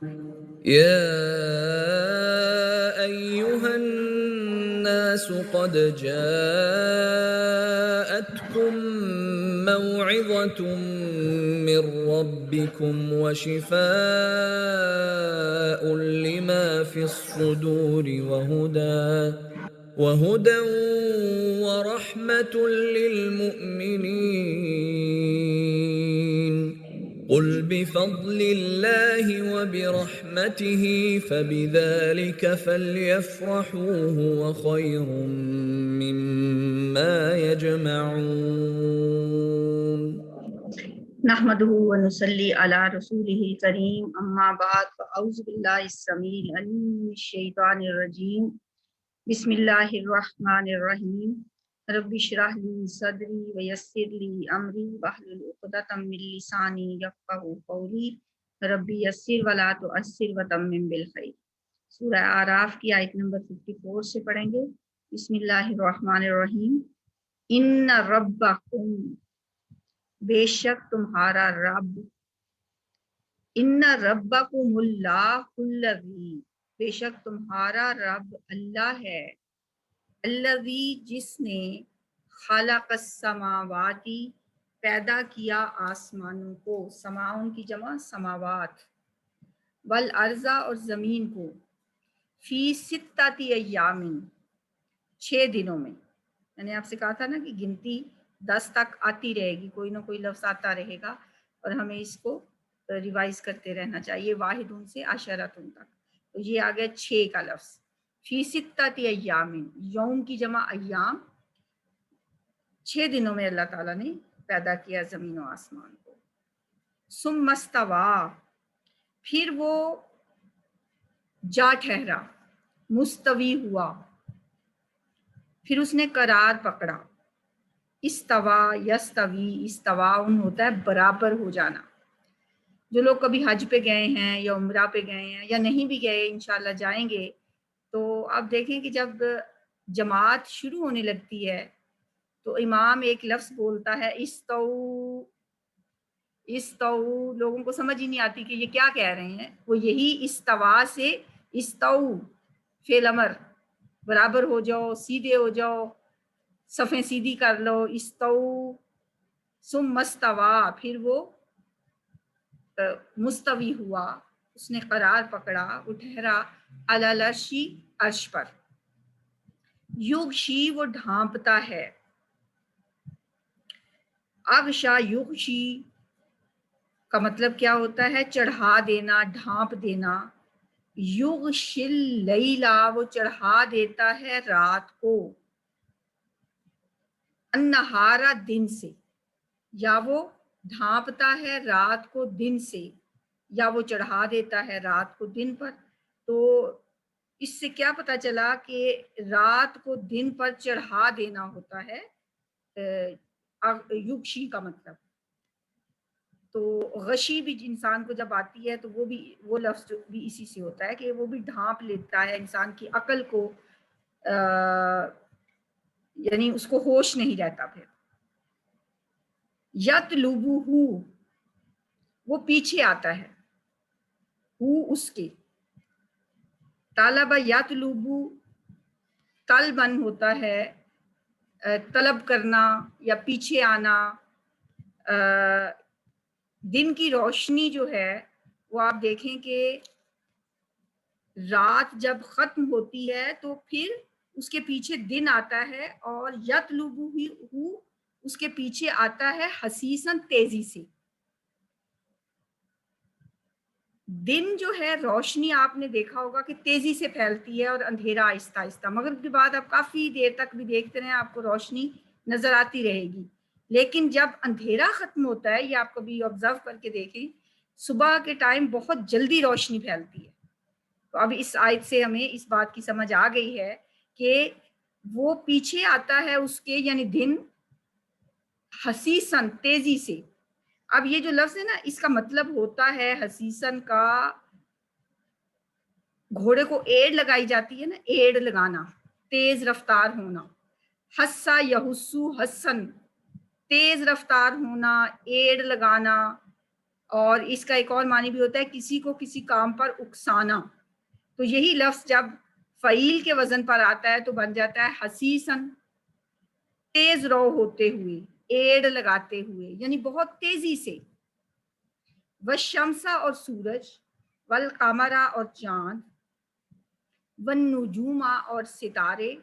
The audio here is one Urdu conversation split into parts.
يا أيها الناس قد جاءتكم موعظة من ربكم وشفاء لما في الصدور وهدى ورحمة للمؤمنين قل بفضل الله وبرحمته فبذلك فليفرحوا هو خير مما يجمعون نحمده ونصلي على رسوله الكريم اما بعد فاعوذ بالله السميع العليم من الشیطان الرجیم بسم اللہ الرحمن الرحیم رب اشرح لي صدری ويسر لي امری واحلل عقدۃ من لسانی یفقهوا قولی رب یسر ولا تعسر وتمم بالخیر۔ سورہ اعراف کی آیت نمبر 54 سے پڑھیں گے۔ بسم اللہ الرحمن الرحیم۔ ان ربکم، بے شک تمہارا رب، ان ربکم اللہ الذی، بے شک تمہارا رب اللہ ہے، الذی جس نے خلق السماواتی پیدا کیا آسمانوں کو، سماؤن کی جمع سماوات، والارض اور زمین کو، فی ستۃ ایام 6 دنوں میں۔ میں نے آپ سے کہا تھا نا کہ گنتی 10 تک آتی رہے گی، کوئی نہ کوئی لفظ آتا رہے گا اور ہمیں اس کو ریوائز کرتے رہنا چاہیے، واحدون سے عشرتن تک۔ تو یہ آ گیا 6 کا لفظ، فی ستۃ ایام، یوم کی جمع ایام، 6 دنوں میں اللہ تعالیٰ نے پیدا کیا زمین و آسمان کو۔ ثم استویٰ، پھر وہ جا ٹھہرا، مستوی ہوا، پھر اس نے قرار پکڑا۔ استوا یستوی، استواء ہوتا ہے برابر ہو جانا۔ جو لوگ کبھی حج پہ گئے ہیں یا عمرہ پہ گئے ہیں یا نہیں بھی گئے انشاءاللہ جائیں گے، تو آپ دیکھیں کہ جب جماعت شروع ہونے لگتی ہے تو امام ایک لفظ بولتا ہے استو، استو، لوگوں کو سمجھ ہی نہیں آتی کہ یہ کیا کہہ رہے ہیں، وہ یہی استوا سے استو فعل امر، برابر ہو جاؤ، سیدھے ہو جاؤ، صفیں سیدھی کر لو، استو، ثم استویٰ، پھر وہ مستوی ہوا، اس نے قرار پکڑا، وہ ٹھہرا، علی العرش، عرش پر، یغشی، وہ ڈھانپتا ہے، اغشا یغشی کا مطلب کیا ہوتا ہے؟ چڑھا دینا، ڈھانپ دینا۔ یغشی اللیلا، وہ چڑھا دیتا ہے رات کو، النہارا، دن سے، یا وہ ڈھانپتا ہے رات کو دن سے، یا وہ چڑھا دیتا ہے رات کو دن پر۔ تو اس سے کیا پتہ چلا کہ رات کو دن پر چڑھا دینا ہوتا ہے یغشی کا مطلب۔ تو غشی بھی انسان کو جب آتی ہے تو وہ لفظ بھی اسی سے ہوتا ہے کہ وہ بھی ڈھانپ لیتا ہے انسان کی عقل کو، یعنی اس کو ہوش نہیں رہتا۔ پھر یطلبہ، وہ پیچھے آتا ہے، اس کے، طالب یطلب، طلبن ہوتا ہے طلب کرنا یا پیچھے آنا۔ دن کی روشنی جو ہے وہ آپ دیکھیں کہ رات جب ختم ہوتی ہے تو پھر اس کے پیچھے دن آتا ہے، اور یطلبہ اس کے پیچھے آتا ہے حسیساً، تیزی سے۔ دن جو ہے روشنی آپ نے دیکھا ہوگا کہ تیزی سے پھیلتی ہے اور اندھیرا آہستہ آہستہ، مغرب کے بعد آپ کافی دیر تک بھی دیکھتے رہیں آپ کو روشنی نظر آتی رہے گی، لیکن جب اندھیرا ختم ہوتا ہے، یہ آپ کبھی آبزرو کر کے دیکھیں، صبح کے ٹائم بہت جلدی روشنی پھیلتی ہے۔ تو اب اس آیت سے ہمیں اس بات کی سمجھ آ گئی ہے کہ وہ پیچھے آتا ہے اس کے، یعنی دن، حسیساً، تیزی سے۔ اب یہ جو لفظ ہے نا، اس کا مطلب ہوتا ہے حسیساً کا، گھوڑے کو ایڑ لگائی جاتی ہے نا، ایڑ لگانا، تیز رفتار ہونا۔ حسا یحسو حسن، تیز رفتار ہونا، ایڑ لگانا۔ اور اس کا ایک اور معنی بھی ہوتا ہے کسی کو کسی کام پر اکسانا. تو یہی لفظ جب فعیل کے وزن پر آتا ہے تو بن جاتا ہے حسیسن، تیز رو ہوتے ہوئے، ایڑ لگاتے ہوئے، یعنی بہت تیزی سے. والشمس اور سورج، والقمر اور چاند، والنجوم اور ستارے،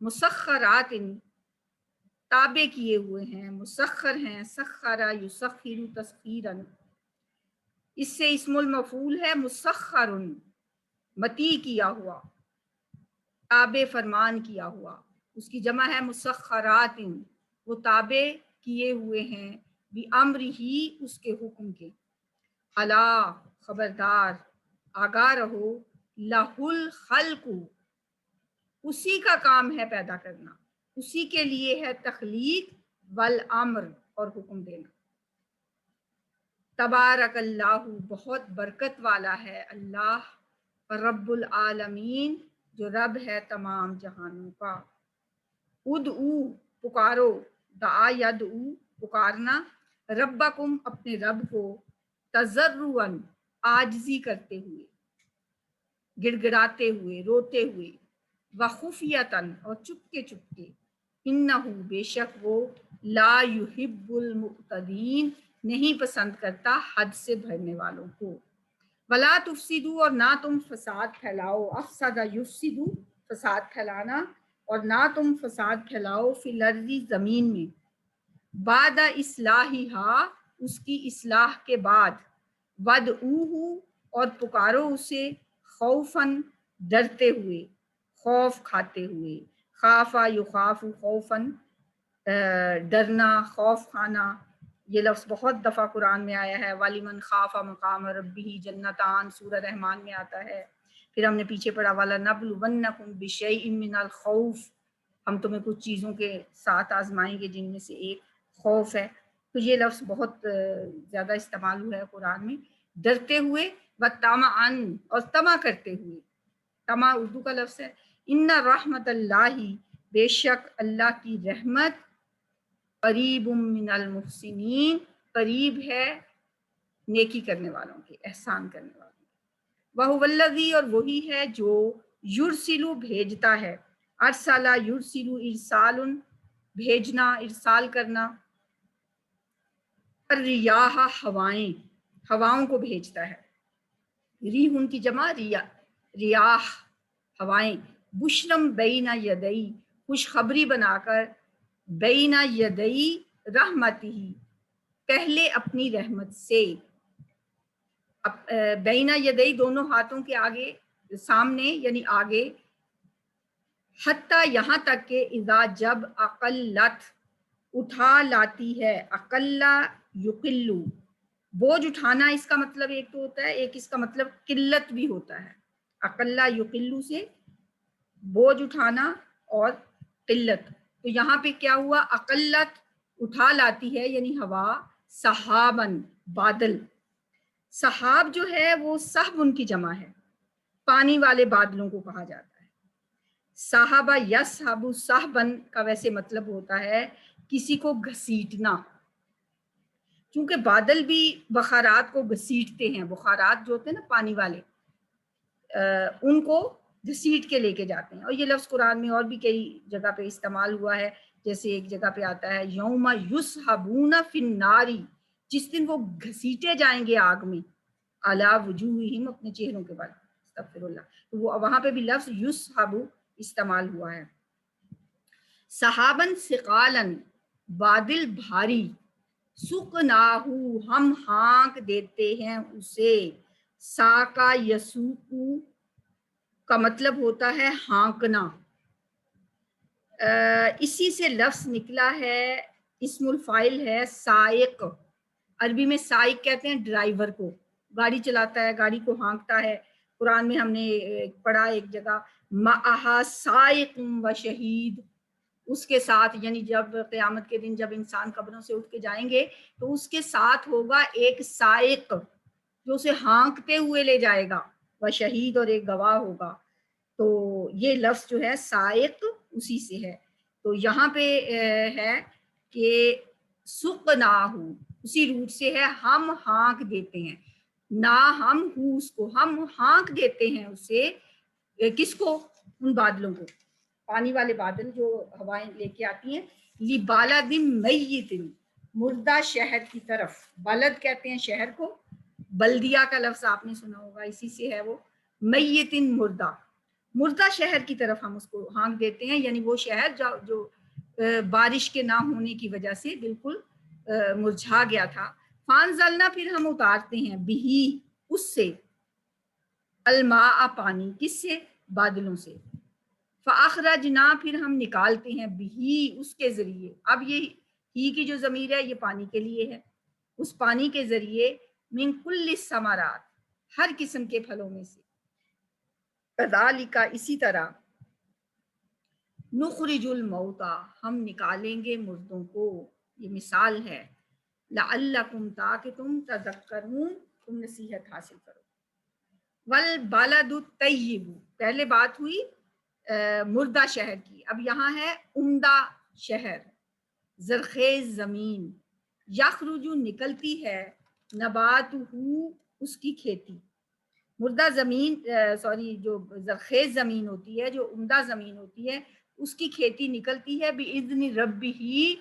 مسخرات تابع کیے ہوئے ہیں، مسخر ہیں، سخر یسخر تسخیرا. اس سے اسم المفعول ہے مسخر، مطیع کیا ہوا، تابع فرمان کیا ہوا. اس کی جمع ہے مسخرات، وہ تابع کیے ہوئے ہیں، بِأَمْرِهِ ہی اس کے حکم کے. الا خبردار، آگاہ رہو، لَهُ الْخَلْقُ اسی کا کام ہے پیدا کرنا، اسی کے لیے ہے تخلیق، والامر اور حکم دینا. تبارک اللہ بہت برکت والا ہے اللہ، رب العالمین جو رب ہے تمام جہانوں کا. ادعو پکارو، دعا یدعو پکارنا، ربکم اپنے رب کو، تضرعا عاجزی کرتے ہوئے، گڑ گڑاتے ہوئے، روتے ہوئے، وخفیتاً اور چپکے چپکے، انہ بے شک وہ، لا یحب المعتدین نہیں پسند کرتا حد سے بڑھنے والوں کو. ولا تفسدوا اور نہ تم فساد پھیلاؤ، افسد یفسد فساد پھیلانا، اور نہ تم فساد پھیلاؤ فی الارض زمین میں، بعد اصلاحہا اس کی اصلاح کے بعد، ودعوہ اور پکارو اسے، خوفاً ڈرتے ہوئے، خوف کھاتے ہوئے. خافا یخاف خوفاً ڈرنا، خوف کھانا. یہ لفظ بہت دفعہ قرآن میں آیا ہے. وَلِمَنْ خَافَ مَقَامَ رَبِّهِ جَنَّتَانِ سورہ رحمان میں آتا ہے. پھر ہم نے پیچھے پڑھا وَلَنَبْلُوَنَّكُمْ بِشَيْءٍ مِّنَ الْخَوْفِ ہم تمہیں کچھ چیزوں کے ساتھ آزمائیں گے جن میں سے ایک خوف ہے. تو یہ لفظ بہت زیادہ استعمال ہوا ہے قرآن میں، ڈرتے ہوئے، وَطَمَعًا اور طمع کرتے ہوئے. طمع اردو کا لفظ ہے. ان رحمت اللہ بے شک اللہ کی رحمت، قریب من المحسنین قریب ہے نیکی کرنے والوں کے، احسان کرنے والوں کے. وَهُوَ الَّذِي اور وہی ہے جو یرسل بھیجتا ہے، ارسل یرسل ارسال بھیجنا، ارسال کرنا، الریاح ہوائیں، ہواؤں کو بھیجتا ہے. ریح ان کی جمع ریاح ہوائیں، بشرم بین یدئی خوشخبری بنا کر، بین یدئی رحمتہ پہلے اپنی رحمت سے. بین یدئی دونوں ہاتھوں کے آگے، سامنے یعنی آگے، حتیٰ یہاں تک کہ اذا جب اقلت اٹھا لاتی ہے، اقلا یقلو بوجھ اٹھانا اس کا مطلب ایک تو ہوتا ہے، ایک اس کا مطلب قلت بھی ہوتا ہے. اقلا یقلو سے بوجھ اٹھانا اور قلت. تو یہاں پہ کیا ہوا، اقلت اٹھا لاتی ہے یعنی ہوا، سحابن بادل. سحاب جو ہے وہ سحب ان کی جمع ہے، پانی والے بادلوں کو کہا جاتا ہے. صحابہ یصحب صحبن کا ویسے مطلب ہوتا ہے کسی کو گھسیٹنا، کیونکہ بادل بھی بخارات کو گھسیٹتے ہیں. بخارات جو ہوتے ہیں نا پانی والے، ان کو گھسیٹ کے لے کے جاتے ہیں. اور یہ لفظ قرآن میں اور بھی کئی جگہ پہ استعمال ہوا ہے. جیسے ایک جگہ پہ آتا ہے یوم یسحبون فی النار، جس دن وہ گھسیٹے جائیں گے آگ میں، علی وجوہہم اپنے چہروں کے بل. استغفر اللہ. تو وہ وہاں پہ بھی لفظ یسحب استعمال ہوا ہے. صحابن ثقالن بادل بھاری، سقناہو ہم ہانک دیتے ہیں اسے. ساقا یسوقو کا مطلب ہوتا ہے ہانکنا. اسی سے لفظ نکلا ہے، اسم الفاعل ہے سائق. عربی میں سائق کہتے ہیں ڈرائیور کو، گاڑی چلاتا ہے، گاڑی کو ہانکتا ہے. قرآن میں ہم نے پڑھا ایک جگہ معہا سائق و شہید، اس کے ساتھ یعنی جب قیامت کے دن جب انسان قبروں سے اٹھ کے جائیں گے تو اس کے ساتھ ہوگا ایک سائق جو اسے ہانکتے ہوئے لے جائے گا، و شہید اور ایک گواہ ہوگا. تو یہ لفظ جو ہے سائق اسی سے ہے. تو یہاں پہ ہے کہ سقناہو اسی روٹ سے ہے ہم ہانک دیتے ہیں، نا ہم ہو، اس کو ہم ہانک دیتے ہیں اسے، کس کو؟ ان بادلوں کو، پانی والے بادل جو ہوائیں لے کے آتی ہیں، لبالد میت، مردہ شہر کی طرف، بلد کہتے ہیں شہر کو، بلدیہ کا لفظ آپ نے سنا ہوگا، اسی سے ہے وہ، میت مردہ، مردہ شہر کی طرف ہم اس کو ہانک دیتے ہیں، یعنی وہ شہر جو بارش کے نہ ہونے کی وجہ سے بالکل مرجھا گیا تھا۔ فانزلنا، پھر ہم اتارتے ہیں، بہی، اس سے، الماء، پانی، کس سے؟ بادلوں سے، فاخرجنا، پھر ہم نکالتے ہیں، بہی، اس کے ذریعے، اب یہ ہی کی جو ضمیر ہے یہ پانی کے لیے ہے، اس پانی کے ذریعے، من کل الثمرات، ہر قسم کے پھلوں میں سے، کذالک، اسی طرح، نخرج الموتى، ہم نکالیں گے مردوں کو، یہ مثال ہے، لعلکم، تاکہ تم تذکرون، تم نصیحت حاصل کرو۔ والبلد الطیب، پہلے بات ہوئی مردہ شہر کی، اب یہاں ہے عمدہ شہر، زرخیز زمین، یخرج، نکلتی ہے، نباتہ، اس کی کھیتی، مردہ زمین، جو زرخیز زمین ہوتی ہے، جو عمدہ زمین ہوتی ہے، اس کی کھیتی نکلتی ہے، بِإِذْنِ رَبِّهِ،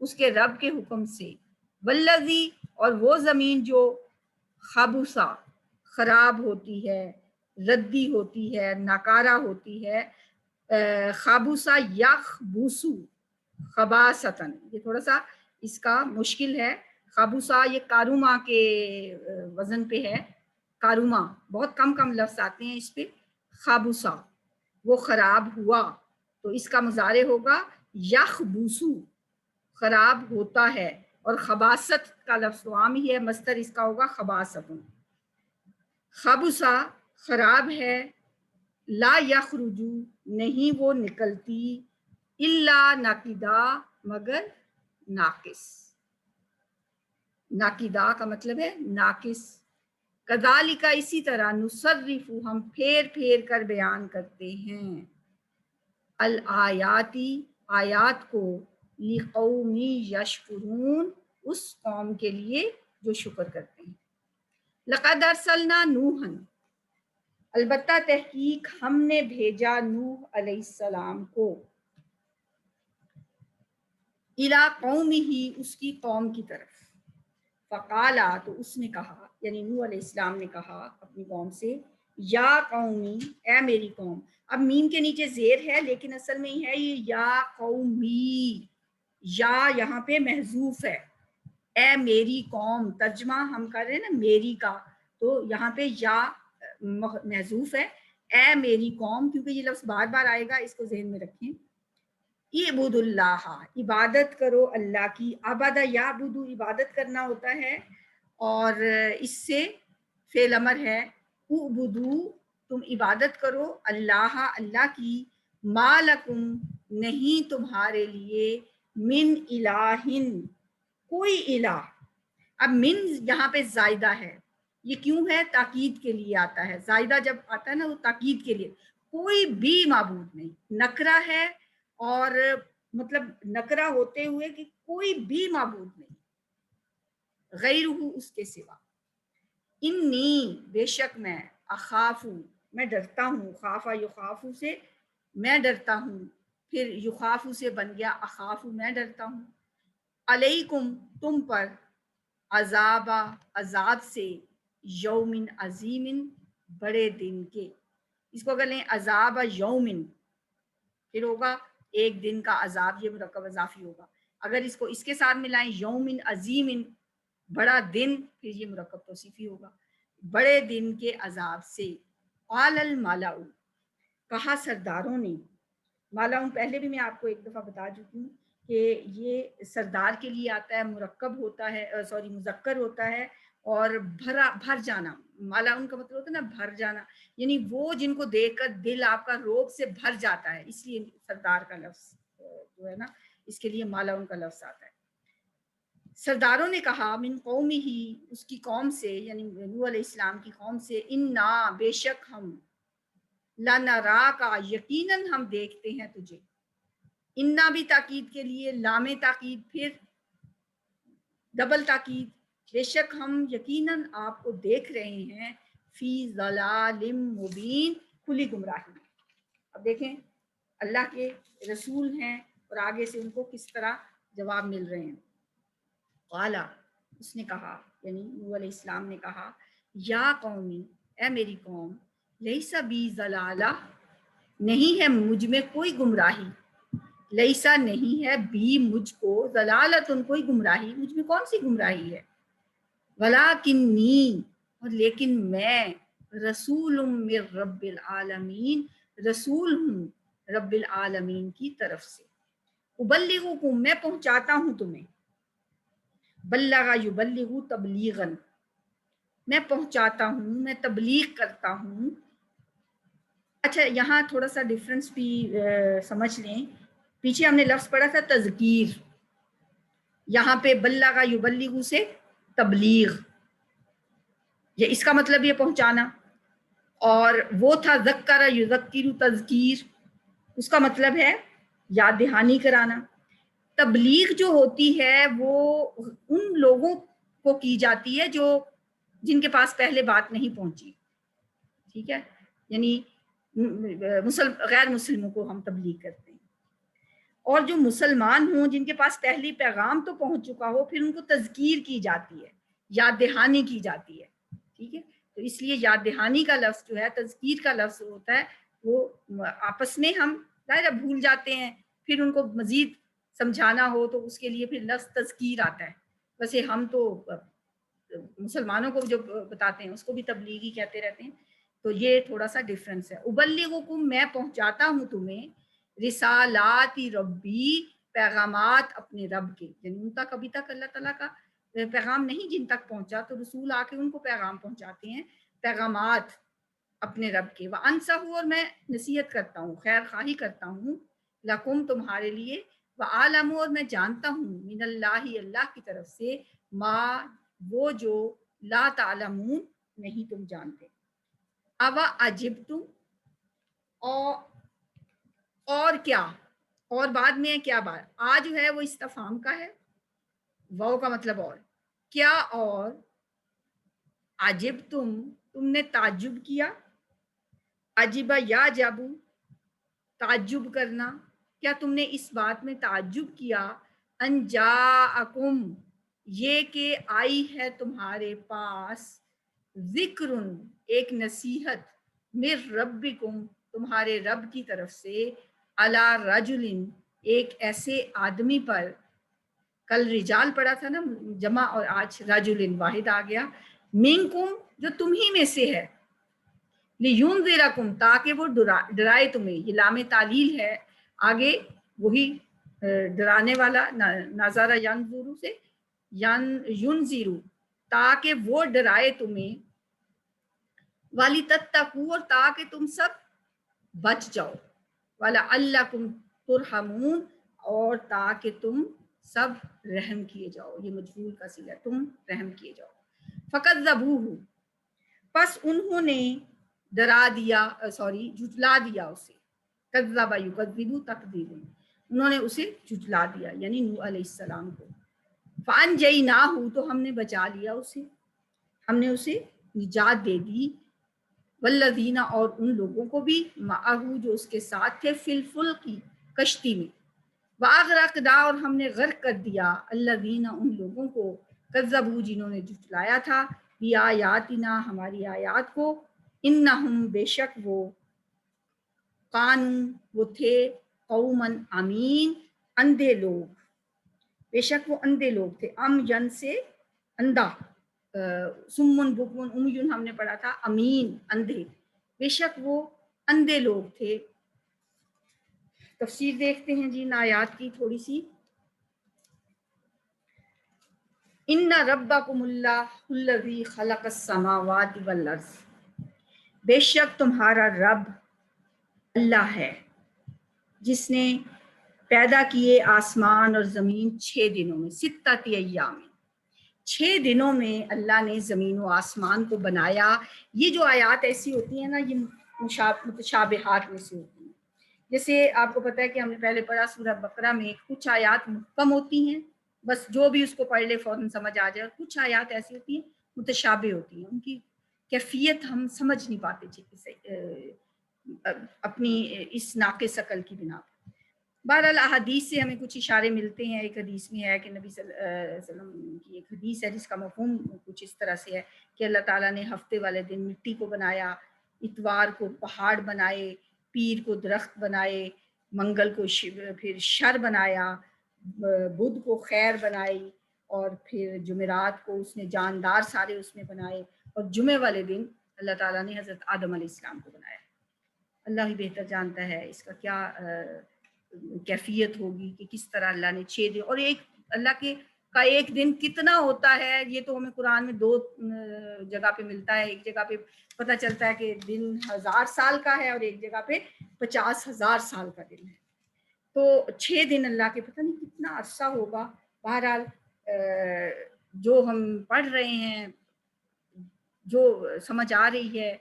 اس کے رب کے حکم سے، والذی، اور وہ زمین جو خبثا، خراب ہوتی ہے، ردی ہوتی ہے، ناکارہ ہوتی ہے، خبثا یخبثو، خباثتن، یہ تھوڑا سا اس کا مشکل ہے، خبثا یہ کاروما کے وزن پہ ہے، کاروما، بہت کم لفظ آتے ہیں اس پہ، خبثا، وہ خراب ہوا، تو اس کا مضارع ہوگا یخبثو، خراب ہوتا ہے، اور خباثت کا لفظ تو عام ہی ہے، مصدر اس کا ہوگا خباثت، خبثا، خراب ہے، لا یخرجو، نہیں وہ نکلتی، الا ناقدہ، مگر ناقص، ناقدہ کا مطلب ہے ناقص، کذالک، اسی طرح، نصرف، ہم پھیر پھیر کر بیان کرتے ہیں، الآیاتی، آیات کو، لقوم یشکرون، اس قوم کے لیے جو شکر کرتے ہیں، لقد ارسلنا نوحا، البتہ تحقیق ہم نے بھیجا نوح علیہ السلام کو، الی قومہ، اس کی قوم کی طرف، فقالا، تو اس نے کہا، یعنی نوح علیہ السلام نے کہا اپنی قوم سے، یا قومی، اے میری قوم، اب میم کے نیچے زیر ہے لیکن اصل میں ہی ہے یہ یا قومی، یا یہاں پہ محذوف ہے، اے میری قوم، ترجمہ ہم کر رہے ہیں نا میری کا، تو یہاں پہ یا محذوف ہے، اے میری قوم، کیونکہ یہ لفظ بار بار آئے گا، اس کو ذہن میں رکھیں، اعبد اللہ، عبادت کرو اللہ کی، عبد یعبد، عبادت کرنا ہوتا ہے، اور اس سے فعل امر ہے، اعبدو، تم عبادت کرو، اللہ، اللہ کی، ما لکم، نہیں تمہارے لیے، من الہن، کوئی الہ، اب من یہاں پہ زائدہ ہے، یہ کیوں ہے؟ تاکید کے لیے آتا ہے، زائدہ جب آتا ہے نا وہ تاکید کے لیے، کوئی بھی معبود نہیں، نکرہ ہے، اور مطلب نکرہ ہوتے ہوئے کہ کوئی بھی معبود نہیں، غیرہ، اس کے سوا، انی، بے شک میں، اخافو، میں ڈرتا ہوں، خافا یخافو سے میں ڈرتا ہوں، پھر یخافو سے بن گیا اخافو، میں ڈرتا ہوں، علیکم، تم پر، عذاب سے، یومن عظیمن، بڑے دن کے، اس کو اگر لیں عذاب یومن، پھر ہوگا ایک دن کا عذاب، یہ مرکب اضافی ہوگا، اگر اس کو اس کے ساتھ ملائیں یومن عظیمن، بڑا دن، پھر یہ مرکب توصیفی ہوگا، بڑے دن کے عذاب سے، قال الملأ، کہا سرداروں نے، مالا پہلے بھی میں آپ کو ایک دفعہ بتا چکی ہوں کہ یہ سردار کے لیے آتا ہے، مرکب ہوتا ہے، مذکر ہوتا ہے، اور بھر جانا، مالا ان کا مطلب ہوتا ہے نا بھر جانا، یعنی وہ جن کو دیکھ کر دل آپ کا روب سے بھر جاتا ہے، اس لیے سردار کا لفظ جو ہے نا اس کے لیے مالا ان کا لفظ آتا ہے۔ سرداروں نے کہا، من قومی ہی، اس کی قوم سے، یعنی نوح علیہ السلام کی قوم سے، انا، بے شک ہم، لنراکا، یقیناً ہم دیکھتے ہیں تجھے، انا بھی تاکید کے لیے، لام تاکید، پھر ڈبل تاکید، بے شک ہم یقیناً آپ کو دیکھ رہے ہیں فی ضلال مبین، کھلی گمراہی میں۔ اب دیکھیں اللہ کے رسول ہیں اور آگے سے ان کو کس طرح جواب مل رہے ہیں۔ قالا، اس نے کہا یعنی نوح علیہ السلام نے کہا، یا قومی، اے میری قوم، لیسا بی ضلالہ، نہیں ہے مجھ میں کوئی گمراہی، لیسا نہیں ہے بھی مجھ کو، ضلالتن کوئی گمراہی، مجھ میں کون سی گمراہی ہے، ولیکنی، اور لیکن میں، رسول من رب العالمین، رسول ہوں رب العالمین کی طرف سے، ابلغکم، میں پہنچاتا ہوں تمہیں، بلغ یبلغ تبلیغاً، میں پہنچاتا ہوں، میں تبلیغ کرتا ہوں۔ اچھا یہاں تھوڑا سا ڈفرنس بھی سمجھ لیں، پیچھے ہم نے لفظ پڑھا تھا تذکیر، یہاں پہ بلغ یبلغ سے تبلیغ، یہ اس کا مطلب یہ پہنچانا، اور وہ تھا ذکر یذکر تذکیر، اس کا مطلب ہے یاد دہانی کرانا۔ تبلیغ جو ہوتی ہے وہ ان لوگوں کو کی جاتی ہے جن کے پاس پہلے بات نہیں پہنچی، ٹھیک ہے، یعنی غیر مسلموں کو ہم تبلیغ کرتے ہیں، اور جو مسلمان ہوں جن کے پاس پہلی پیغام تو پہنچ چکا ہو، پھر ان کو تذکیر کی جاتی ہے، یاد دہانی کی جاتی ہے، ٹھیک ہے۔ تو اس لیے یاد دہانی کا لفظ جو ہے، تذکیر کا لفظ ہوتا ہے، وہ آپس میں ہم ظاہر بھول جاتے ہیں، پھر ان کو مزید سمجھانا ہو تو اس کے لیے پھر لفظ تذکیر آتا ہے۔ ویسے ہم تو مسلمانوں کو جو بتاتے ہیں اس کو بھی تبلیغی کہتے رہتے ہیں، تو یہ تھوڑا سا ڈفرنس ہے۔ ابلغکم، میں پہنچاتا ہوں تمہیں، رسالات ربی، پیغامات اپنے رب کے، یعنی ان تک ابھی تک اللہ تعالیٰ کا پیغام نہیں جن تک پہنچا، تو رسول آ کے ان کو پیغام پہنچاتے ہیں، پیغامات اپنے رب کے، وَأَنصَحُ، اور میں نصیحت کرتا ہوں، خیر خواہی کرتا ہوں، لکم، تمہارے لیے، وَأَعْلَمُ، اور میں جانتا ہوں، من اللہ، اللہ کی طرف سے، ما، وہ جو، لا تعلمون، نہیں تم جانتے۔ اَوَ عَجِبْتُمْ، اور کیا، اور بعد میں کیا بات، آ جو ہے وہ استفہام کا ہے، وہ کا مطلب اور، کیا، اور، عجبتم، تم نے تعجب کیا، عجیبہ یا جابو، تعجب کرنا، کیا تم نے اس بات میں تعجب کیا، ان جاءکم، یہ کہ آئی ہے تمہارے پاس، ذکر، ایک نصیحت، من ربکم، تمہارے رب کی طرف سے، علی رجل، ایک ایسے آدمی پر، کل رجال پڑھا تھا نا جمع، اور آج رجل واحد آ گیا، منکم، جو تم ہی میں سے ہے، لینذرکم، تاکہ وہ ڈرائے تمہیں، یہ لام تعلیل ہے، آگے وہی ڈرانے والا، نظر ینظر سے ینذر، تاکہ وہ ڈرائے تمہیں، وَلِتَتَّقُوا، اور تاکہ تم سب بچ جاؤ، وَلَعَلَّكُمْ تُرْحَمُونَ، اور تاکہ تم سب رحم کیے جاؤ، یہ مجبور کا صیغہ، تم رحم کیے جاؤ۔ فَكَذَّبُوهُ، پس انہوں نے ڈرا دیا، جھٹلا دیا اسے، کذب یکذب تکذیبا، انہوں نے اسے جھٹلا دیا، یعنی نوح علیہ السلام کو۔ فَأَنجَيْنَاهُ، تو ہم نے بچا لیا اسے، ہم نے اسے نجات دے دی، والذین، اور ان لوگوں کو بھی، معہو، جو اس کے ساتھ تھے، فی الفلق، کشتی میں، وَأَغْرَقْنَا، اور ہم نے غرق کر دیا، الذین، ان لوگوں کو، کذبوا، جنہوں نے جھٹلایا تھا، بِآیاتنا، ہماری آیات کو، انہم، بے شک وہ، قانون، وہ تھے، قومن، امین، اندھے لوگ، بے شک وہ اندھے لوگ تھے، ین سے اندھا، سمن بکمن امیون ہم نے پڑھا تھا، امین، اندھے، بے شک وہ اندھے لوگ تھے۔ تفسیر دیکھتے ہیں جی ان آیات کی تھوڑی سی۔ ان ربکم اللہ الذی خلق السماوات والارض، بے شک تمہارا رب اللہ ہے جس نے پیدا کیے آسمان اور زمین 6 دنوں میں، 6 ایام، 6 دنوں میں اللہ نے زمین و آسمان کو بنایا۔ یہ جو آیات ایسی ہوتی ہیں نا، یہ متشابہات میں سے ہوتی ہیں، جیسے آپ کو پتہ ہے کہ ہم نے پہلے پڑھا سورہ بقرہ میں کچھ آیات محکم ہوتی ہیں، بس جو بھی اس کو پڑھ لے فوراً سمجھ آ جائے. اور کچھ آیات ایسی ہوتی ہیں متشابہ ہوتی ہیں، ان کی کیفیت ہم سمجھ نہیں پاتے اپنی اس ناقص عقل کی بنا پر. بہرحال احادیث سے ہمیں کچھ اشارے ملتے ہیں. ایک حدیث میں ہے کہ نبی صلی اللہ علیہ وسلم کی ایک حدیث ہے جس کا مفہوم کچھ اس طرح سے ہے کہ اللہ تعالیٰ نے ہفتے والے دن مٹی کو بنایا، اتوار کو پہاڑ بنائے، پیر کو درخت بنائے، منگل کو پھر شر بنایا، بدھ کو خیر بنائی، اور پھر جمعرات کو اس نے جاندار سارے اس میں بنائے، اور جمعے والے دن اللہ تعالیٰ نے حضرت آدم علیہ السلام کو بنایا. اللہ ہی بہتر جانتا ہے اس کا کیا کیفیت ہوگی کہ کس طرح اللہ نے 6 دن، اور ایک اللہ کے کا ایک دن کتنا ہوتا ہے یہ تو ہمیں قرآن میں 2 جگہ پہ ملتا ہے. ایک جگہ پہ پتہ چلتا ہے کہ دن 1000 سال کا ہے، اور ایک جگہ پہ 50,000 سال کا دن ہے. تو 6 دن اللہ کے پتہ نہیں کتنا عرصہ ہوگا. بہرحال جو ہم پڑھ رہے ہیں، جو سمجھ آ رہی ہے،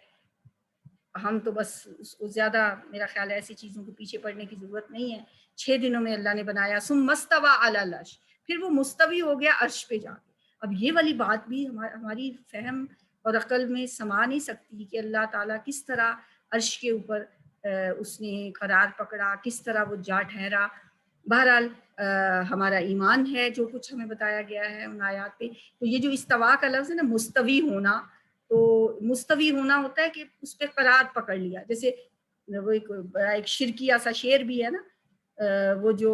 ہم تو بس اس کو زیادہ میرا خیال ہے ایسی چیزوں کے پیچھے پڑنے کی ضرورت نہیں ہے. 6 دنوں میں اللہ نے بنایا. ثم استوى علی العرش، پھر وہ مستوی ہو گیا عرش پہ جا کے. اب یہ والی بات بھی ہماری فہم اور عقل میں سما نہیں سکتی کہ اللہ تعالیٰ کس طرح عرش کے اوپر اس نے قرار پکڑا، کس طرح وہ جا ٹھہرا. بہرحال ہمارا ایمان ہے جو کچھ ہمیں بتایا گیا ہے ان آیات پہ. تو یہ جو استوا کا لفظ ہے نا، مستوی ہونا، تو مستوی ہونا ہوتا ہے کہ اس پہ قرار پکڑ لیا. جیسے وہ ایک شرکیہ سا شعر بھی ہے نا، وہ جو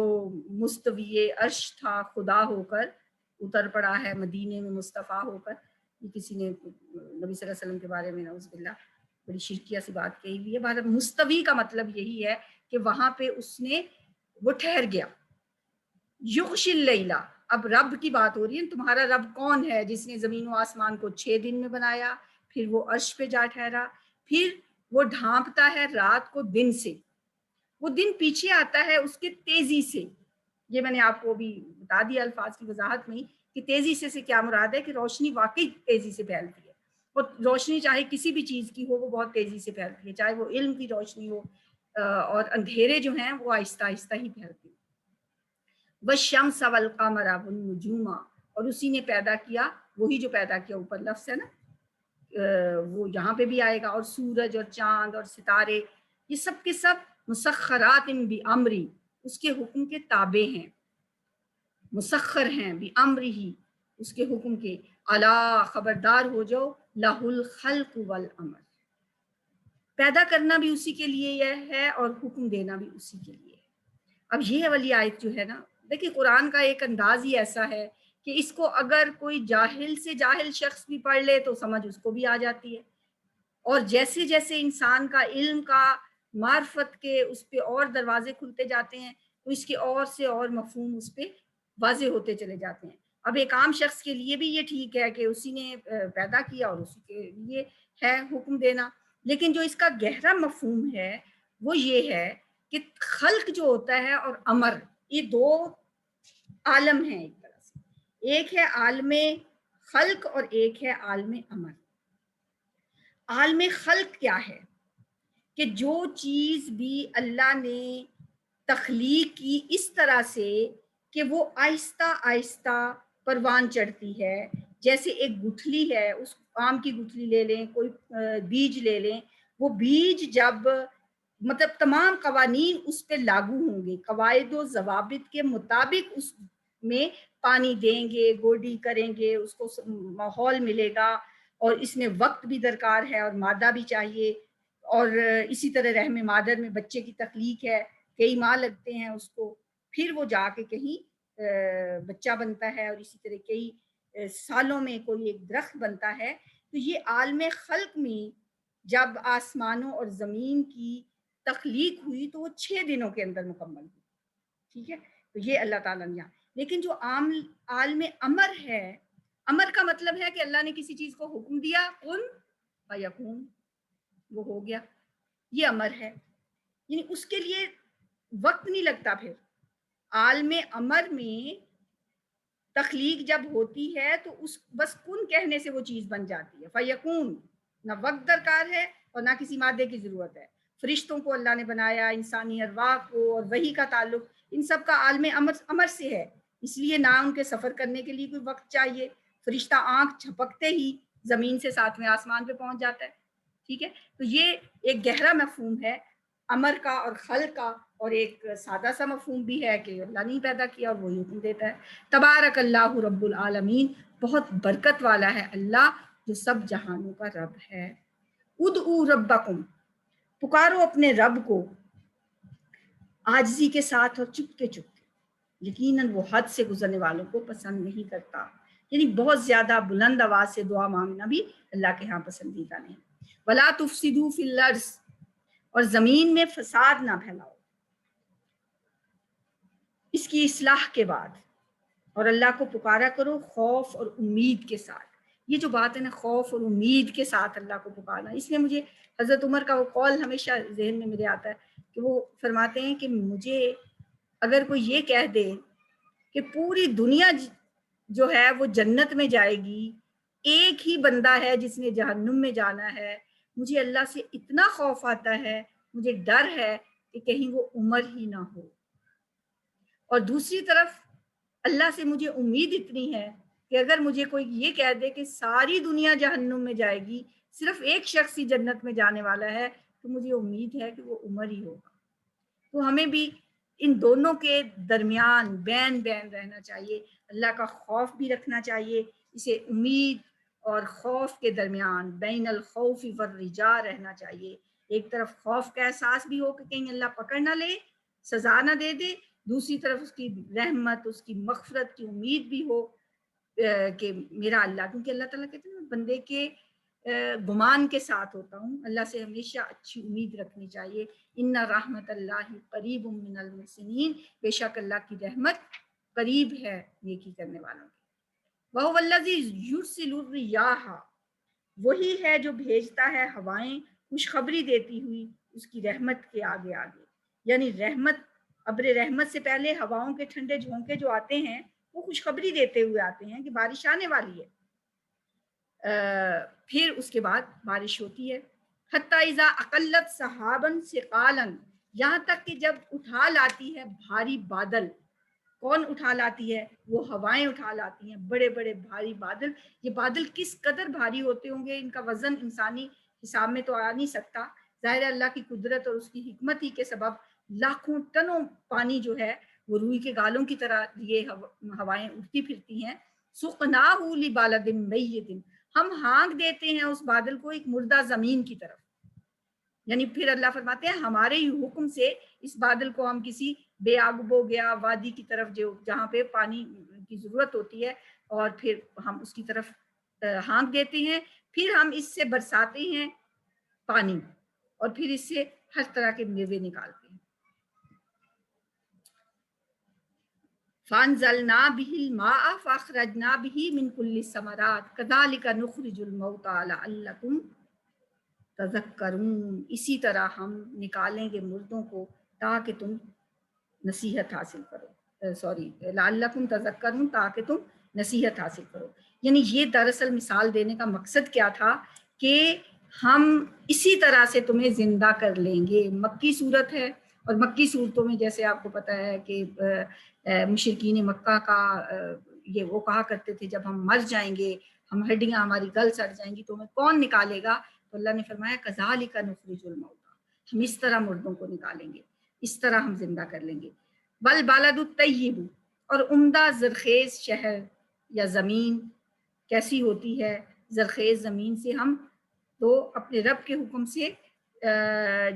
مستوی عرش تھا خدا ہو کر اتر پڑا ہے مدینے میں مصطفیٰ ہو کر. یہ کسی نے نبی صلی اللہ علیہ وسلم کے بارے میں نعوذ باللہ بڑی شرکیہ سی بات کہی ہوئی ہے. بہرحال مستوی کا مطلب یہی ہے کہ وہاں پہ اس نے وہ ٹھہر گیا. یغشی اللیلہ، اب رب کی بات ہو رہی ہے. تمہارا رب کون ہے جس نے زمین و آسمان کو 6 دن میں بنایا، پھر وہ عرش پہ جا ٹھہرا، پھر وہ ڈھانپتا ہے رات کو دن سے. وہ دن پیچھے آتا ہے اس کے تیزی سے. یہ میں نے آپ کو بھی بتا دیا الفاظ کی وضاحت میں کہ تیزی سے کیا مراد ہے کہ روشنی واقعی تیزی سے پھیلتی ہے. اور روشنی چاہے کسی بھی چیز کی ہو وہ بہت تیزی سے پھیلتی ہے، چاہے وہ علم کی روشنی ہو، اور اندھیرے جو ہیں وہ آہستہ آہستہ ہی پھیلتے ہیں. والشمس والقمر والنجوم، اور اسی نے پیدا کیا، وہی جو پیدا کیا اوپر لفظ ہے نا، وہ یہاں پہ بھی آئے گا. اور سورج اور چاند اور ستارے یہ سب کے سب مسخرات بامری، اس کے حکم کے تابع ہیں، مسخر ہیں بامرہ، اس کے حکم کے. الا، خبردار ہو جاؤ، لہ الخلق والامر، پیدا کرنا بھی اسی کے لیے ہے اور حکم دینا بھی اسی کے لیے ہے. اب یہ والی آیت جو ہے نا، دیکھیں قرآن کا ایک انداز ہی ایسا ہے کہ اس کو اگر کوئی جاہل سے جاہل شخص بھی پڑھ لے تو سمجھ اس کو بھی آ جاتی ہے. اور جیسے جیسے انسان کا علم کا معرفت کے اس پہ اور دروازے کھلتے جاتے ہیں تو اس کے اور سے اور مفہوم اس پہ واضح ہوتے چلے جاتے ہیں. اب ایک عام شخص کے لیے بھی یہ ٹھیک ہے کہ اسی نے پیدا کیا اور اسی کے لیے ہے حکم دینا، لیکن جو اس کا گہرا مفہوم ہے وہ یہ ہے کہ خلق جو ہوتا ہے اور امر، یہ 2 عالم ہیں ایک طرح سے. ایک ہے عالم خلق اور ایک ہے عالم امر. عالم خلق کیا ہے کہ جو چیز بھی اللہ نے تخلیق کی اس طرح سے کہ وہ آہستہ آہستہ پروان چڑھتی ہے. جیسے ایک گٹھلی ہے، اس آم کی گٹھلی لے لیں، کوئی بیج لے لیں، وہ بیج جب مطلب تمام قوانین اس پہ لاگو ہوں گے، قواعد و ضوابط کے مطابق اس میں پانی دیں گے، گوڈی کریں گے، اس کو ماحول ملے گا، اور اس میں وقت بھی درکار ہے اور مادہ بھی چاہیے. اور اسی طرح رحم مادر میں بچے کی تخلیق ہے، کئی ماہ لگتے ہیں اس کو، پھر وہ جا کے کہیں بچہ بنتا ہے، اور اسی طرح کئی سالوں میں کوئی ایک درخت بنتا ہے. تو یہ عالم خلق میں جب آسمانوں اور زمین کی تخلیق ہوئی تو وہ 6 دنوں کے اندر مکمل ہوئی. ٹھیک ہے، تو یہ اللہ تعالیٰ نے. لیکن جو عالم امر ہے، امر کا مطلب ہے کہ اللہ نے کسی چیز کو حکم دیا، کن فیکون، وہ ہو گیا، یہ امر ہے. یعنی اس کے لیے وقت نہیں لگتا. پھر عالم امر میں تخلیق جب ہوتی ہے تو اس بس کن کہنے سے وہ چیز بن جاتی ہے، فیکون. نہ وقت درکار ہے اور نہ کسی مادے کی ضرورت ہے. فرشتوں کو اللہ نے بنایا، انسانی ارواح کو، اور وحی کا تعلق ان سب کا عالم امر سے ہے. اس لیے نہ ان کے سفر کرنے کے لیے کوئی وقت چاہیے، فرشتہ آنکھ جھپکتے ہی زمین سے 7ویں آسمان پہ پہنچ جاتا ہے، ٹھیک ہے۔ تو یہ ایک گہرا مفہوم ہے امر کا اور خلق کا، اور ایک سادہ سا مفہوم بھی ہے کہ اللہ نے پیدا کیا اور وہی حکم دیتا ہے۔ تبارک اللہ رب العالمین، بہت برکت والا ہے اللہ جو سب جہانوں کا رب ہے۔ ادعوا ربکم، پکارو اپنے رب کو عاجزی کے ساتھ اور چپکے چپکے، یقیناً وہ حد سے گزرنے والوں کو پسند نہیں کرتا۔ یعنی بہت زیادہ بلند آواز سے دعا مانگنا بھی اللہ کے ہاں پسندیدہ نہیں۔ ولا تفسدوا فی الارض، اور زمین میں فساد نہ پھیلاؤ اس کی اصلاح کے بعد، اور اللہ کو پکارا کرو خوف اور امید کے ساتھ۔ یہ جو بات ہے نا، خوف اور امید کے ساتھ اللہ کو پکارنا، اس لیے مجھے حضرت عمر کا وہ قول ہمیشہ ذہن میں میرے آتا ہے کہ وہ فرماتے ہیں کہ مجھے اگر کوئی یہ کہہ دے کہ پوری دنیا جو ہے وہ جنت میں جائے گی، ایک ہی بندہ ہے جس نے جہنم میں جانا ہے، مجھے اللہ سے اتنا خوف آتا ہے، مجھے ڈر ہے کہ کہیں وہ عمر ہی نہ ہو۔ اور دوسری طرف اللہ سے مجھے امید اتنی ہے کہ اگر مجھے کوئی یہ کہہ دے کہ ساری دنیا جہنم میں جائے گی، صرف ایک شخص ہی جنت میں جانے والا ہے، تو مجھے امید ہے کہ وہ عمر ہی ہوگا۔ تو ہمیں بھی ان دونوں کے درمیان بین رہنا چاہیے، اللہ کا خوف بھی رکھنا چاہیے، اسے امید اور خوف کے درمیان بین الخوف والرجاء رہنا چاہیے۔ ایک طرف خوف کا احساس بھی ہو کہ کہیں اللہ پکڑ نہ لے، سزا نہ دے دے، دوسری طرف اس کی رحمت، اس کی مغفرت کی امید بھی ہو کہ میرا اللہ، کیونکہ اللہ تعالیٰ کہتے ہیں بندے کے گمان کے ساتھ ہوتا ہوں، اللہ سے ہمیشہ اچھی امید رکھنی چاہیے۔ ان رحمت اللہ قریب من المحسنین، بے شک اللہ کی رحمت قریب ہے نیکی کرنے والوں کی۔ وَهُوَ الَّذِي يُرْسِلُ الرِّيَاحَ، وہی ہے جو بھیجتا ہے ہوائیں خوشخبری دیتی ہوئی اس کی رحمت کے آگے آگے۔ یعنی رحمت، ابر رحمت سے پہلے ہواؤں کے ٹھنڈے جھونکے جو آتے ہیں وہ خوشخبری دیتے ہوئے آتے ہیں کہ بارش آنے والی ہے، پھر اس کے بعد بارش ہوتی ہے۔ حتی اذا اقلت سحابا ثقالا، یہاں تک کہ جب اٹھا لاتی ہے بھاری بادل۔ کون اٹھا لاتی ہے؟ وہ ہوائیں اٹھا لاتی ہیں، بڑے بڑے بھاری بادل۔ یہ بادل کس قدر بھاری ہوتے ہوں گے، ان کا وزن انسانی حساب میں تو آ نہیں سکتا۔ ظاہر اللہ کی قدرت اور اس کی حکمت ہی کے سبب لاکھوں ٹنوں پانی جو ہے وہ روئی کے گالوں کی طرح یہ ہوائیں اڑتی پھرتی ہیں۔ سقناہ لبلد میت، ہم ہانک دیتے ہیں اس بادل کو ایک مردہ زمین کی طرف۔ یعنی پھر اللہ فرماتے ہیں ہمارے ہی حکم سے اس بادل کو ہم کسی بے آب و گیا وادی کی طرف جہاں پہ پانی کی ضرورت ہوتی ہے، اور پھر ہم اس کی طرف ہانک دیتے ہیں، پھر ہم اس سے برساتے ہیں پانی، اور پھر اس سے ہر طرح کے میوے نکالتے ہیں۔ فَأَنزَلْنَا بِهِ الْمَاءَ فَأَخْرَجْنَا بِهِ مِنْ كُلِّ الثَّمَرَاتِ كَذَلِكَ نُخْرِجُ الْمَوْتَىٰ لَعَلَّكُمْ تذکرون، اسی طرح ہم نکالیں گے مردوں کو تاکہ تم نصیحت حاصل کرو، لعلکم تذکرون، تاکہ تم نصیحت حاصل کرو۔ یعنی یہ دراصل مثال دینے کا مقصد کیا تھا کہ ہم اسی طرح سے تمہیں زندہ کر لیں گے۔ مکی صورت ہے، اور مکی صورتوں میں جیسے آپ کو پتہ ہے کہ مشرکین مکہ کا یہ وہ کہا کرتے تھے جب ہم مر جائیں گے، ہم ہڈیاں ہماری گل سڑ جائیں گی تو ہمیں کون نکالے گا؟ تو اللہ نے فرمایا کذالک نخرج الموتیٰ، ہم اس طرح مردوں کو نکالیں گے، اس طرح ہم زندہ کر لیں گے۔ والبلد الطیب، اور عمدہ زرخیز شہر یا زمین کیسی ہوتی ہے؟ زرخیز زمین سے ہم تو اپنے رب کے حکم سے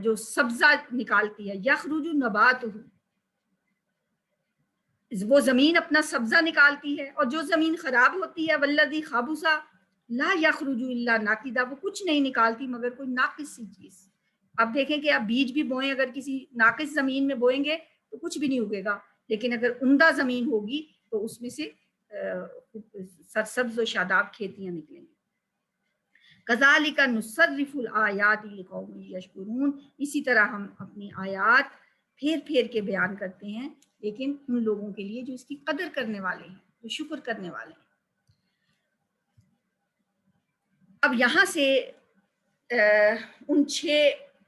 جو سبزہ نکالتی ہے، یخرج نباتہ، وہ زمین اپنا سبزہ نکالتی ہے، اور جو زمین خراب ہوتی ہے والذی خبث لا یخرج الا ناقدا، وہ کچھ نہیں نکالتی مگر کوئی ناقص سی چیز۔ اب دیکھیں کہ آپ بیج بھی بوئیں، اگر کسی ناقص زمین میں بوئیں گے تو کچھ بھی نہیں اگے گا، لیکن اگر عمدہ زمین ہوگی تو اس میں سے سرسبز و شاداب کھیتیاں نکلیں گی۔ کذالک نصرف الآیات لقوم یشکرون، اسی طرح ہم اپنی آیات پھیر پھیر کے بیان کرتے ہیں، لیکن ان لوگوں کے لیے جو اس کی قدر کرنے والے ہیں، جو شکر کرنے والے ہیں۔ اب یہاں سے ان 6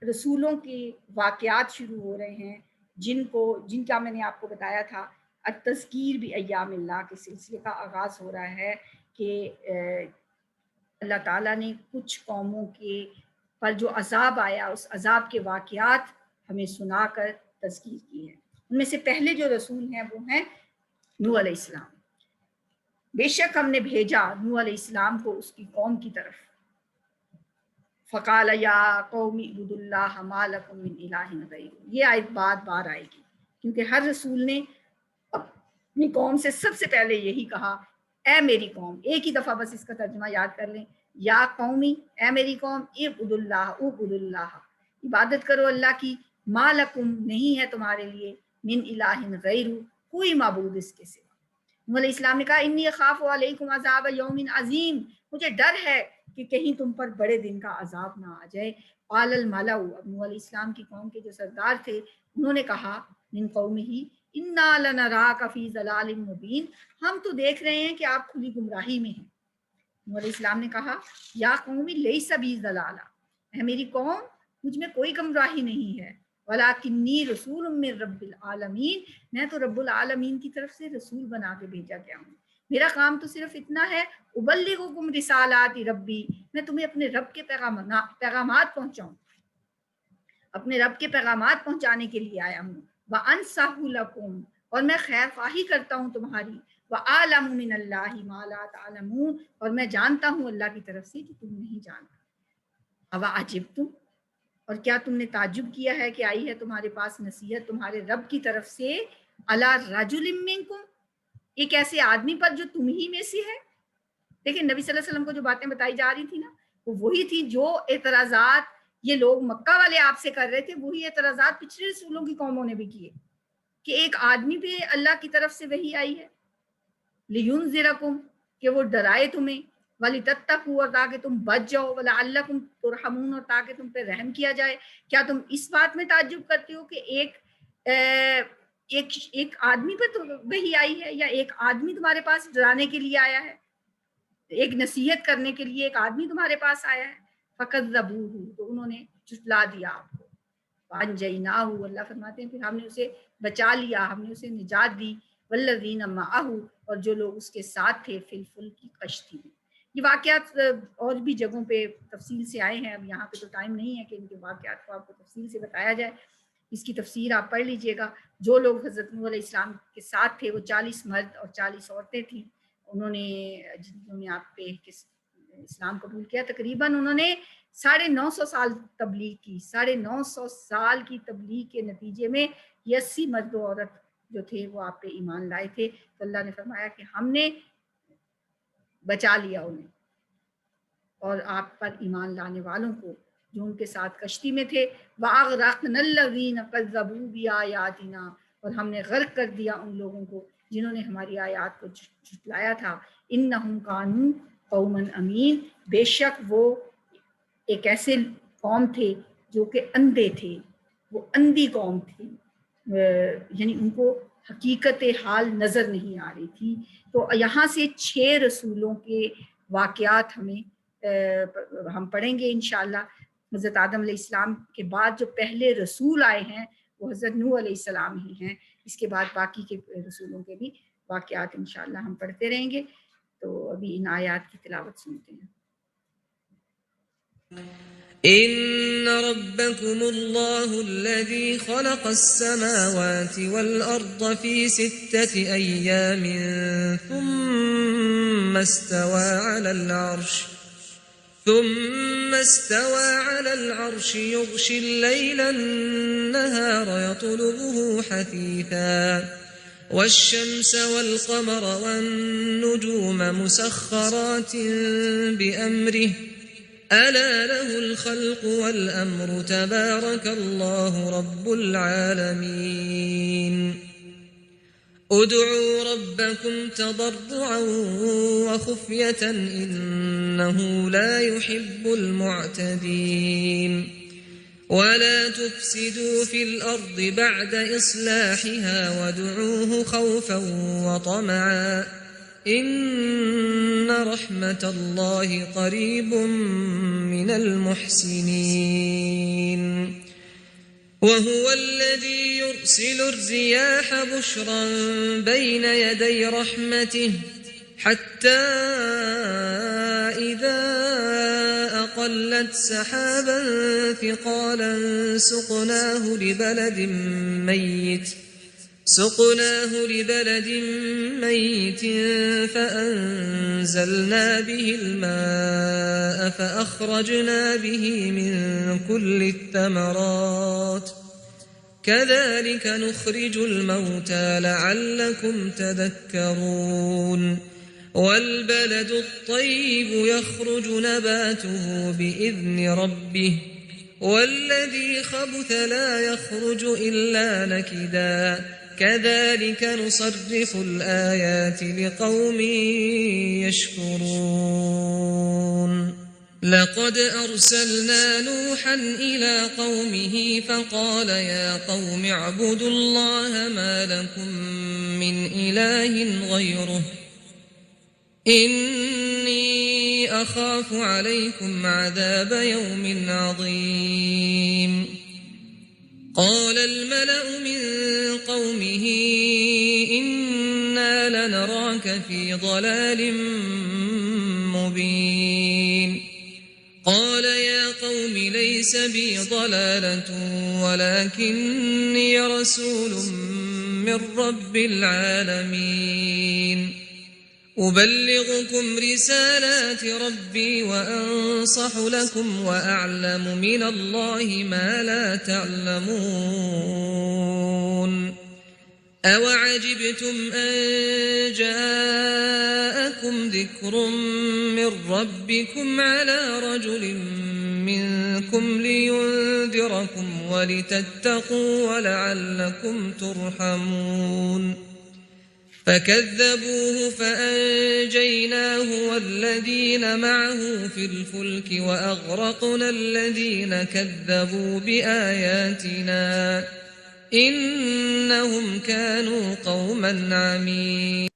رسولوں کی واقعات شروع ہو رہے ہیں جن کا میں نے آپ کو بتایا تھا التذکیر بایام اللہ کے سلسلے کا آغاز ہو رہا ہے کہ اللہ تعالیٰ نے کچھ قوموں کے پر جو عذاب آیا اس عذاب کے واقعات ہمیں سنا کر تذکیر کی ہے۔ ان میں سے پہلے جو رسول ہیں وہ ہیں نوح علیہ السلام۔ بے شک ہم نے بھیجا نوح علیہ السلام کو اس کی قوم کی طرف، فقال یا قوم اعبدوا اللہ ما لکم من الہ غیرہ۔ یہ آیت بار بار آئے گی کیونکہ ہر رسول نے اپنی قوم سے سب سے پہلے یہی کہا، اے میری قوم۔ ایک ہی دفعہ بس اس کا ترجمہ یاد کر لیں، یا قومی، اے میری قوم، اعبدوا اللہ، عبادت کرو اللہ کی، ما لکم، نہیں ہے تمہارے لیے، من الہ غیرہ، کوئی معبود اس کے سوا۔ نوح علیہ السلام نے کہا انی اخاف علیکم عذاب یوم عظیم، مجھے ڈر ہے کہ کہیں تم پر بڑے دن کا عذاب نہ آ جائے۔ قال الملأ، اب نوح علیہ السلام کی قوم کے جو سردار تھے انہوں نے کہا، من قومہ انا لنراک فی ضلال مبین، ہم تو دیکھ رہے ہیں کہ آپ کھلی گمراہی میں ہیں۔ نوح علیہ السلام نے کہا، یا قومی لیس بی ضلالہ، اے میری قوم مجھ میں کوئی گمراہی نہیں ہے، ولکنی رسول من رب العالمین، میں تو رب العالمین کی طرف سے رسول بنا کے بھیجا گیا ہوں۔ میرا کام تو صرف اتنا ہے، ابلغکم رسالات ربی، میں تمہیں اپنے رب کے پیغامات پہنچاؤں، اپنے رب کے پیغامات پہنچانے کے لیے آیا ہوں۔ وانصح لکم، اور میں خیر خواہی کرتا ہوں تمہاری، وَأَعْلَمُ مِنَ اللَّهِ مَا لَا تَعْلَمُونَ، اور میں جانتا ہوں اللہ کی طرف سے کہ تم نہیں جانتے۔ أَوَعَجِبْتُمْ، اور کیا تم نے تعجب کیا ہے کہ آئی ہے تمہارے پاس نصیحت تمہارے رب کی طرف سے، عَلَىٰ رَجُلٍ مِّنكُمْ، ایک ایسے آدمی پر جو تم ہی میں سے ہے۔ دیکھیں نبی صلی اللہ علیہ وسلم کو جو باتیں بتائی جا رہی تھی نا، وہ وہی تھی جو اعتراضات یہ لوگ مکہ والے آپ سے کر رہے تھے، وہی اعتراضات پچھلے رسولوں کی قوموں نے بھی کیے کہ ایک آدمی پہ اللہ کی طرف سے وحی آئی ہے، لِيُنذِرَكُمْ، کہ وہ ڈرائے تمہیں، وَلِتَتَّقُوا، اور تاکہ تم بچ جاؤ، وَلَعَلَّكُمْ تُرْحَمُونَ، اور تاکہ تم پہ رحم کیا جائے۔ کیا تم اس بات میں تعجب کرتے ہو کہ ایک آدمی پہ تو وحی آئی ہے، یا ایک آدمی تمہارے پاس ڈرانے کے لیے آیا ہے، ایک نصیحت کرنے کے لیے ایک آدمی تمہارے پاس آیا ہے۔ فَكَذَّبُوهُ، تو انہوں نے جھٹلا دیا آپ کو۔ فَأَنجَيْنَاهُ، اللہ فرماتے ہیں پھر ہم نے اسے بچا لیا، ہم نے اسے نجات دی، وَالَّذِينَ مَعَهُ، اور جو لوگ اس کے ساتھ تھے، فِي الْفُلْكِ، کشتی میں۔ یہ واقعات اور بھی جگہوں پہ تفصیل سے آئے ہیں، اب یہاں پہ تو ٹائم نہیں ہے کہ ان کے واقعات کو آپ کو تفصیل سے بتایا جائے، اس کی تفسیر آپ پڑھ لیجئے گا۔ جو لوگ حضرت نوح علیہ السلام کے ساتھ تھے وہ 40 مرد اور 40 عورتیں تھیں، انہوں نے جنہوں نے آپ پہ اسلام قبول کیا، تقریباً انہوں نے 950 سال تبلیغ کی، 950 سال کی تبلیغ کے نتیجے میں 80 مرد و عورت جو تھے وہ آپ پہ ایمان لائے تھے۔ تو اللہ نے فرمایا کہ ہم نے بچا لیا انہیں اور آپ پر ایمان لانے والوں کو جو ان کے ساتھ کشتی میں تھے۔ وَأَغْرَقْنَا الَّذِينَ كَذَّبُوا بِآيَاتِنَا، اور ہم نے غرق کر دیا ان لوگوں کو جنہوں نے ہماری آیات کو جھٹلایا تھا۔ إِنَّهُمْ كَانُوا قَوْمًا أَمِينَ، بے شک وہ ایک ایسے قوم تھے جو کہ اندھے تھے، وہ اندھی قوم تھی، یعنی ان کو حقیقت حال نظر نہیں آ رہی تھی۔ تو یہاں سے 6 رسولوں کے واقعات ہم پڑھیں گے انشاءاللہ۔ حضرت آدم علیہ السلام کے بعد جو پہلے رسول آئے ہیں وہ حضرت نوح علیہ السلام ہی ہیں، اس کے بعد باقی کے رسولوں کے بھی واقعات انشاءاللہ ہم پڑھتے رہیں گے۔ تو ابھی ان آیات کی تلاوت سنتے ہیں۔ إن ربكم الله الذي خلق السماوات والأرض في 6 أيام ثم استوى على العرش يغشي الليل النهار يطلبه حثيثا والشمس والقمر والنجوم مسخرات بأمره ألا له الخلق والأمر تبارك الله رب العالمين ادعوا ربكم تضرعا وخفية إنه لا يحب المعتدين ولا تفسدوا في الأرض بعد إصلاحها وادعوه خوفا وطمعا إن رحمة الله قريب من المحسنين وهو الذي يرسل الرياح بشرا بين يدي رحمته حتى إذا أقلت سحابا ثقالا سقناه لبلد ميت فأنزلنا به الماء فأخرجنا به من كل الثمرات كذلك نخرج الموتى لعلكم تذكرون والبلد الطيب يخرج نباته بإذن ربه والذي خبث لا يخرج إلا نكدا كذلك نصرف الآيات لقوم يشكرون لقد أرسلنا نوحا إلى قومه فقال يا قوم اعبدوا الله ما لكم من إله غيره إني أخاف عليكم عذاب يوم عظيم قال الملأ من قومه إنا لنراك في ضلال مبين قال يا قوم ليس بي ضلالة ولكني رسول من رب العالمين أبلغكم رسالات ربي وأنصح لكم وأعلم من الله ما لا تعلمون أوعجبتم أن جاءكم ذكر من ربكم على رجل منكم لينذركم ولتتقوا ولعلكم ترحمون فكذبوه فأنجيناه والذين معه في الفلك وأغرقنا الذين كذبوا بآياتنا إنهم كانوا قوما عمين